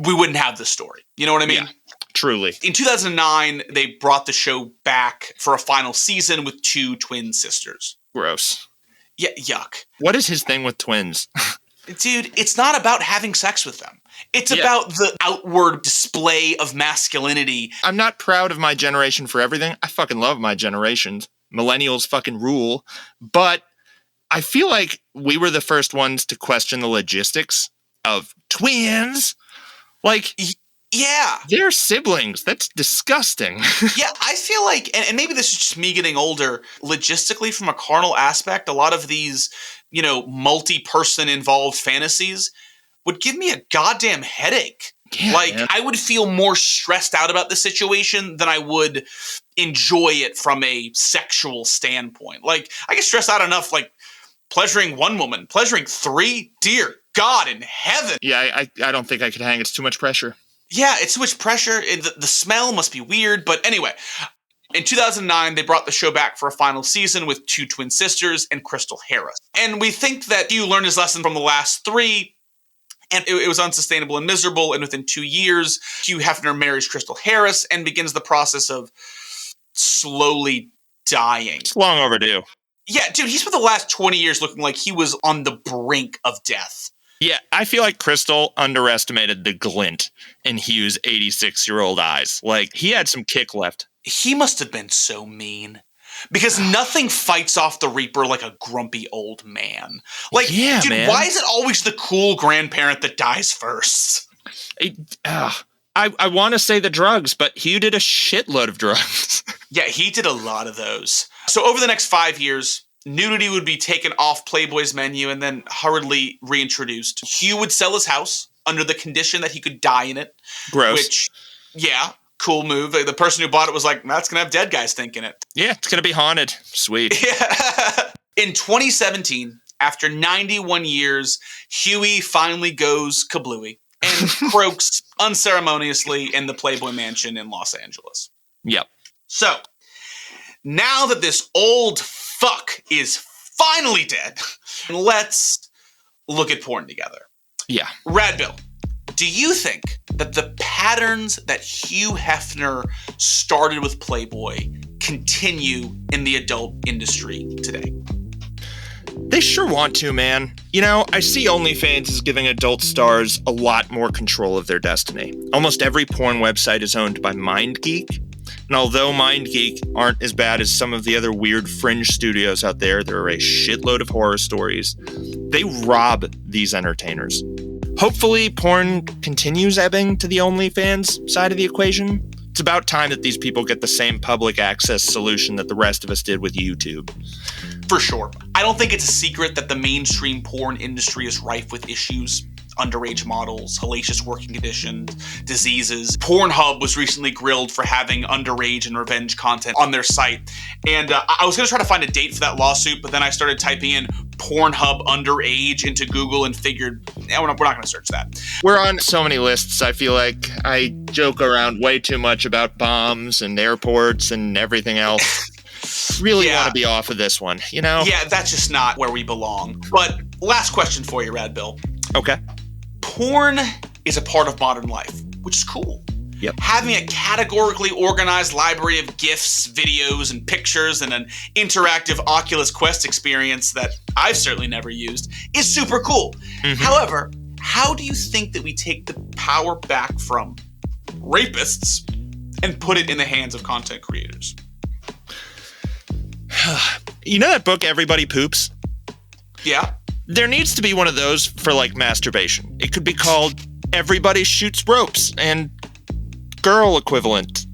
we wouldn't have this story. You know what I mean? Yeah, truly. In 2009, they brought the show back for a final season with 2 twin sisters. Gross. Yeah, yuck. What is his thing with twins? Dude, it's not about having sex with them. It's about the outward display of masculinity. I'm not proud of my generation for everything. I fucking love my generations. Millennials fucking rule. But I feel like we were the first ones to question the logistics of twins. Like, they're siblings. That's disgusting. I feel like, and maybe this is just me getting older, logistically from a carnal aspect, a lot of these, multi-person involved fantasies would give me a goddamn headache. Yeah, man. I would feel more stressed out about the situation than I would enjoy it from a sexual standpoint. I get stressed out enough, pleasuring one woman, pleasuring 3, dear God in heaven. Yeah, I don't think I could hang. It's too much pressure. Yeah, it's too much pressure. The smell must be weird. But anyway, in 2009, they brought the show back for a final season with 2 twin sisters and Crystal Harris. And we think that Hugh learned his lesson from the last 3, and it was unsustainable and miserable. And within 2 years, Hugh Hefner marries Crystal Harris and begins the process of slowly dying. It's long overdue. Yeah, dude, he spent the last 20 years looking like he was on the brink of death. Yeah, I feel like Crystal underestimated the glint in Hugh's 86-year-old eyes. He had some kick left. He must have been so mean. Because nothing fights off the Reaper like a grumpy old man. Dude, man. Why is it always the cool grandparent that dies first? I want to say the drugs, but Hugh did a shitload of drugs. Yeah, he did a lot of those. So over the next 5 years, nudity would be taken off Playboy's menu and then hurriedly reintroduced. Hugh would sell his house under the condition that he could die in it. Gross. Which, cool move. The person who bought it was like, that's going to have dead guys thinking it. Yeah, it's going to be haunted. Sweet. Yeah. In 2017, after 91 years, Huey finally goes kablooey and croaks unceremoniously in the Playboy Mansion in Los Angeles. Yep. So, now that this old fuck is finally dead, let's look at porn together. Yeah. Radbill, do you think that the patterns that Hugh Hefner started with Playboy continue in the adult industry today? They sure want to, man. I see OnlyFans is giving adult stars a lot more control of their destiny. Almost every porn website is owned by MindGeek. And although MindGeek aren't as bad as some of the other weird fringe studios out there, there are a shitload of horror stories. They rob these entertainers. Hopefully, porn continues ebbing to the OnlyFans side of the equation. It's about time that these people get the same public access solution that the rest of us did with YouTube. For sure. I don't think it's a secret that the mainstream porn industry is rife with issues. Underage models, hellacious working conditions, diseases. Pornhub was recently grilled for having underage and revenge content on their site. And I was going to try to find a date for that lawsuit, but then I started typing in Pornhub underage into Google and figured, we're not going to search that. We're on so many lists. I feel like I joke around way too much about bombs and airports and everything else. Really want to be off of this one, Yeah, that's just not where we belong. But last question for you, Radbill. Okay. Porn is a part of modern life, which is cool. Yep. Having a categorically organized library of GIFs, videos, and pictures, and an interactive Oculus Quest experience that I've certainly never used is super cool. Mm-hmm. However, how do you think that we take the power back from rapists and put it in the hands of content creators? You know that book, Everybody Poops? Yeah. There needs to be one of those for like masturbation. It could be called Everybody Shoots Ropes and girl equivalent.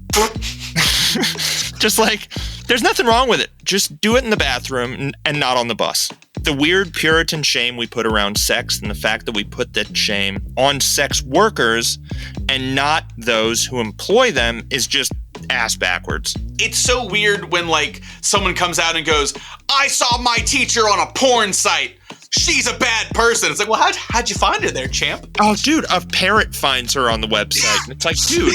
Just like, there's nothing wrong with it. Just do it in the bathroom and not on the bus. The weird Puritan shame we put around sex and the fact that we put that shame on sex workers and not those who employ them is just ass backwards. It's so weird when like someone comes out and goes, I saw my teacher on a porn site. She's a bad person. It's like, well, how'd you find her there, champ? Oh, dude, a parent finds her on the website. And it's like, dude,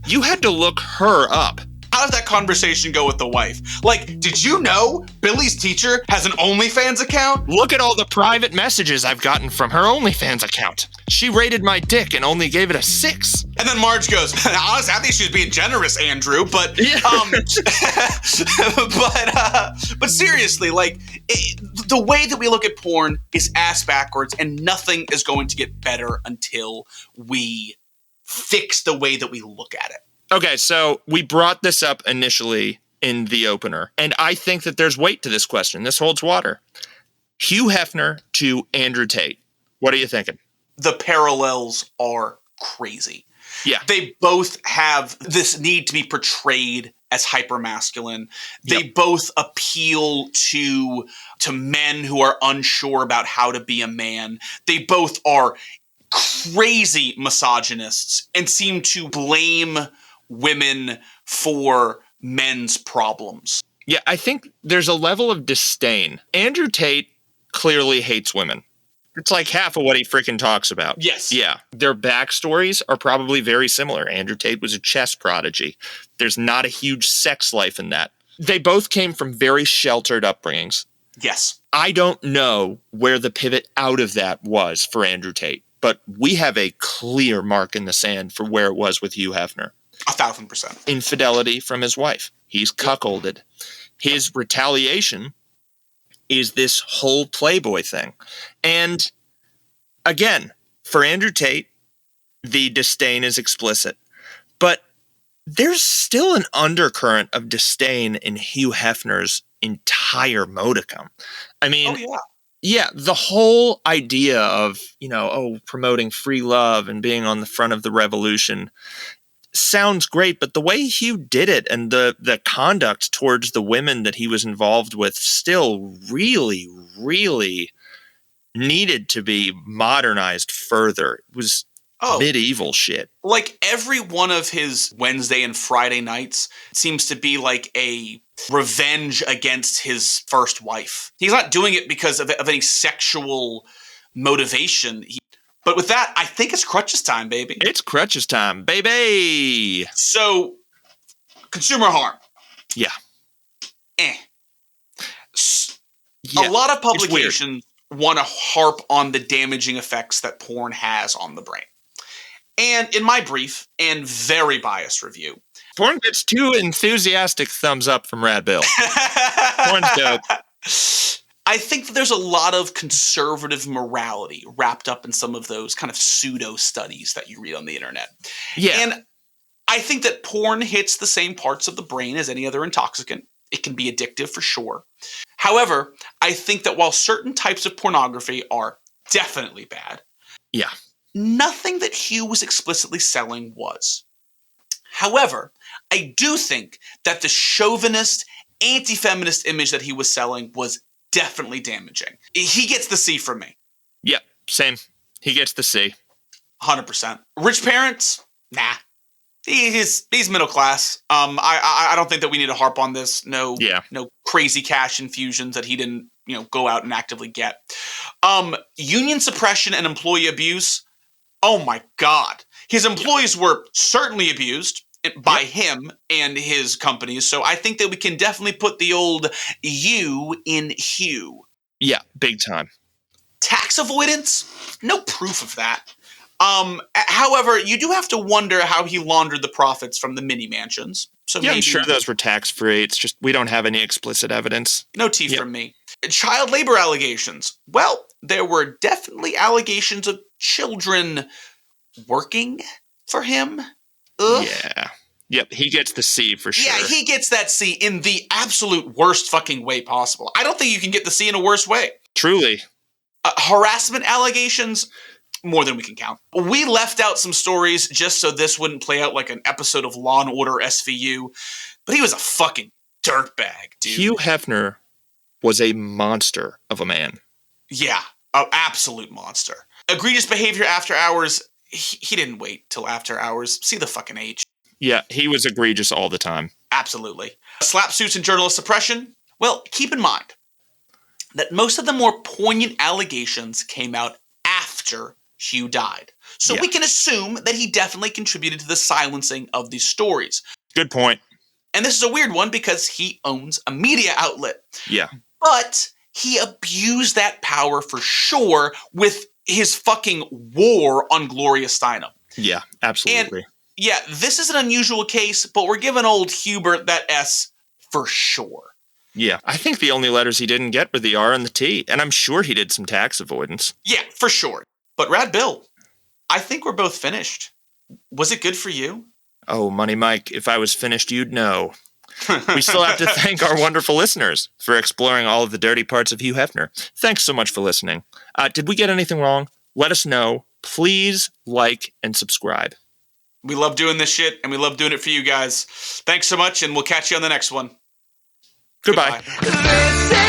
you had to look her up. How does that conversation go with the wife? Like, did you know Billy's teacher has an OnlyFans account? Look at all the private messages I've gotten from her OnlyFans account. She rated my dick and only gave it a 6. And then Marge goes, honestly, I think she was being generous, Andrew. But, Yeah. but seriously, like, the way that we look at porn is ass backwards, and nothing is going to get better until we fix the way that we look at it. Okay, so we brought this up initially in the opener, and I think that there's weight to this question. This holds water. Hugh Hefner to Andrew Tate. What are you thinking? The parallels are crazy. Yeah. They both have this need to be portrayed as hypermasculine. They Yep. both appeal to men who are unsure about how to be a man. They both are crazy misogynists and seem to blame women for men's problems. Yeah, I think there's a level of disdain. Andrew Tate clearly hates women. It's like half of what he freaking talks about. Yes. Yeah. Their backstories are probably very similar. Andrew Tate was a chess prodigy. There's not a huge sex life in that. They both came from very sheltered upbringings. Yes. I don't know where the pivot out of that was for Andrew Tate, but we have a clear mark in the sand for where it was with Hugh Hefner. 1,000%. Infidelity from his wife. He's cuckolded. His retaliation is this whole Playboy thing. And again, for Andrew Tate, the disdain is explicit. But there's still an undercurrent of disdain in Hugh Hefner's entire modicum. I mean, yeah, the whole idea of, promoting free love and being on the front of the revolution sounds great, but the way Hugh did it and the conduct towards the women that he was involved with still really, really needed to be modernized further. It was medieval shit. Like every one of his Wednesday and Friday nights seems to be like a revenge against his first wife. He's not doing it because of any sexual motivation. But with that, I think it's Crutches time, baby. It's Crutches time, baby. So, consumer harm. Yeah. A lot of publications want to harp on the damaging effects that porn has on the brain. And in my brief and very biased review, porn gets 2 enthusiastic thumbs up from Radbill. Porn's dope. I think that there's a lot of conservative morality wrapped up in some of those kind of pseudo studies that you read on the internet. Yeah. And I think that porn hits the same parts of the brain as any other intoxicant. It can be addictive for sure. However, I think that while certain types of pornography are definitely bad, yeah, nothing that Hugh was explicitly selling was. However, I do think that the chauvinist, anti-feminist image that he was selling was definitely damaging. He gets the C from me. Yep, same. He gets the C. 100%. Rich parents? Nah. He's middle class. I don't think that we need to harp on this. No crazy cash infusions that he didn't, go out and actively get. Union suppression and employee abuse. Oh my God. His employees were certainly abused by him and his companies. So I think that we can definitely put the old U in Hugh. Yeah, big time. Tax avoidance? No proof of that. However, you do have to wonder how he laundered the profits from the mini mansions. So yeah, I'm sure those were tax-free. It's just we don't have any explicit evidence. No tea from me. Child labor allegations. Well, there were definitely allegations of children working for him. Ugh. Yeah. Yep, he gets the C for sure. Yeah, he gets that C in the absolute worst fucking way possible. I don't think you can get the C in a worse way. Truly. Harassment allegations, more than we can count. We left out some stories just so this wouldn't play out like an episode of Law & Order SVU, but he was a fucking dirtbag, dude. Hugh Hefner was a monster of a man. Yeah, an absolute monster. Egregious behavior after hours, he didn't wait till after hours. See the fucking H. Yeah, he was egregious all the time. Absolutely. Slap suits and journalist suppression? Well, keep in mind that most of the more poignant allegations came out after Hugh died. So we can assume that he definitely contributed to the silencing of these stories. Good point. And this is a weird one because he owns a media outlet. Yeah. But he abused that power for sure with his fucking war on Gloria Steinem. Yeah, absolutely. And yeah, this is an unusual case, but we're giving old Hubert that S for sure. Yeah, I think the only letters he didn't get were the R and the T, and I'm sure he did some tax avoidance. Yeah, for sure. But Radbill, I think we're both finished. Was it good for you? Oh, Money Mike, if I was finished, you'd know. We still have to thank our wonderful listeners for exploring all of the dirty parts of Hugh Hefner. Thanks so much for listening. Did we get anything wrong? Let us know. Please like and subscribe. We love doing this shit, and we love doing it for you guys. Thanks so much, and we'll catch you on the next one. Goodbye. Goodbye.